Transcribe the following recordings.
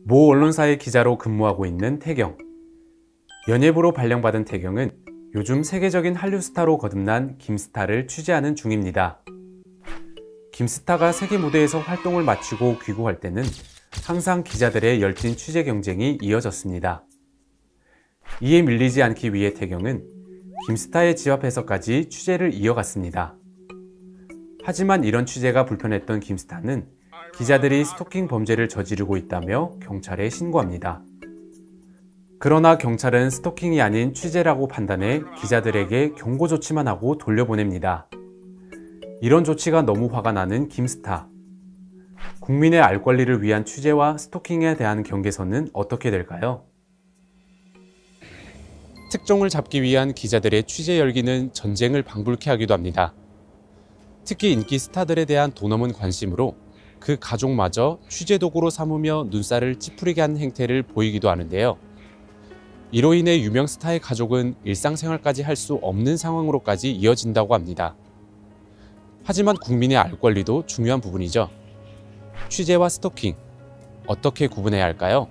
모 언론사의 기자로 근무하고 있는 태경. 연예부로 발령받은 태경은 요즘 세계적인 한류 스타로 거듭난 김스타를 취재하는 중입니다. 김스타가 세계 무대에서 활동을 마치고 귀국할 때는 항상 기자들의 열띤 취재 경쟁이 이어졌습니다. 이에 밀리지 않기 위해 태경은 김스타의 집 앞에서까지 취재를 이어갔습니다. 하지만 이런 취재가 불편했던 김스타는 기자들이 스토킹 범죄를 저지르고 있다며 경찰에 신고합니다. 그러나 경찰은 스토킹이 아닌 취재라고 판단해 기자들에게 경고 조치만 하고 돌려보냅니다. 이런 조치가 너무 화가 나는 김스타. 국민의 알 권리를 위한 취재와 스토킹에 대한 경계선은 어떻게 될까요? 특종을 잡기 위한 기자들의 취재 열기는 전쟁을 방불케 하기도 합니다. 특히 인기 스타들에 대한 도넘은 관심으로 그 가족마저 취재 도구로 삼으며 눈살을 찌푸리게 하는 행태를 보이기도 하는데요. 이로 인해 유명 스타의 가족은 일상생활까지 할 수 없는 상황으로까지 이어진다고 합니다. 하지만 국민의 알 권리도 중요한 부분이죠. 취재와 스토킹, 어떻게 구분해야 할까요?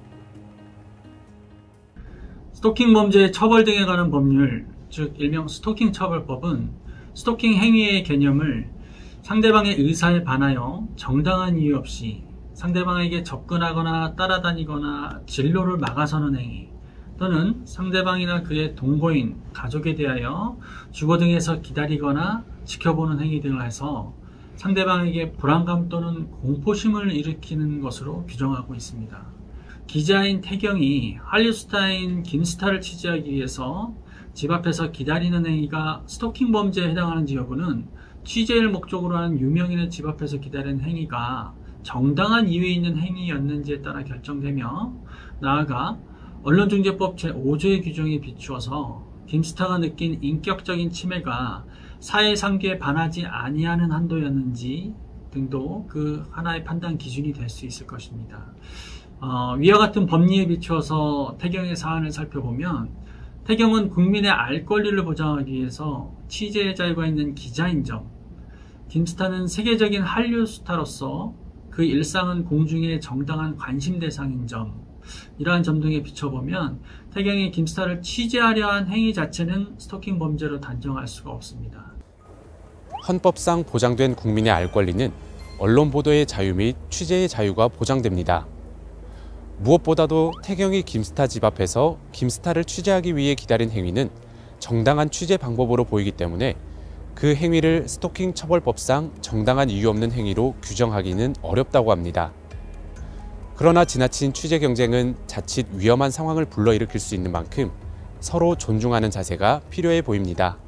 스토킹 범죄의 처벌 등에 관한 법률, 즉 일명 스토킹 처벌법은 스토킹 행위의 개념을 상대방의 의사에 반하여 정당한 이유 없이 상대방에게 접근하거나 따라다니거나 진로를 막아서는 행위, 또는 상대방이나 그의 동거인, 가족에 대하여 주거 등에서 기다리거나 지켜보는 행위 등을 해서 상대방에게 불안감 또는 공포심을 일으키는 것으로 규정하고 있습니다. 기자인 태경이 한류 스타인 김스타를 취재하기 위해서 집 앞에서 기다리는 행위가 스토킹 범죄에 해당하는지 여부는 취재를 목적으로 하는 유명인의 집 앞에서 기다리는 행위가 정당한 이유 있는 행위였는지에 따라 결정되며, 나아가 언론중재법 제5조의 규정에 비추어서 김스타가 느낀 인격적인 침해가 사회상규에 반하지 아니하는 한도였는지 등도 그 하나의 판단 기준이 될 수 있을 것입니다. 위와 같은 법리에 비추어서 태경의 사안을 살펴보면, 태경은 국민의 알 권리를 보장하기 위해서 취재의 자유가 있는 기자인 점, 김스타는 세계적인 한류 스타로서 그 일상은 공중의 정당한 관심 대상인 점, 이러한 점 등에 비춰보면 태경이 김스타를 취재하려 한 행위 자체는 스토킹 범죄로 단정할 수가 없습니다. 헌법상 보장된 국민의 알 권리는 언론 보도의 자유 및 취재의 자유가 보장됩니다. 무엇보다도 태경이 김스타 집 앞에서 김스타를 취재하기 위해 기다린 행위는 정당한 취재 방법으로 보이기 때문에 그 행위를 스토킹 처벌법상 정당한 이유 없는 행위로 규정하기는 어렵다고 합니다. 그러나 지나친 취재 경쟁은 자칫 위험한 상황을 불러일으킬 수 있는 만큼 서로 존중하는 자세가 필요해 보입니다.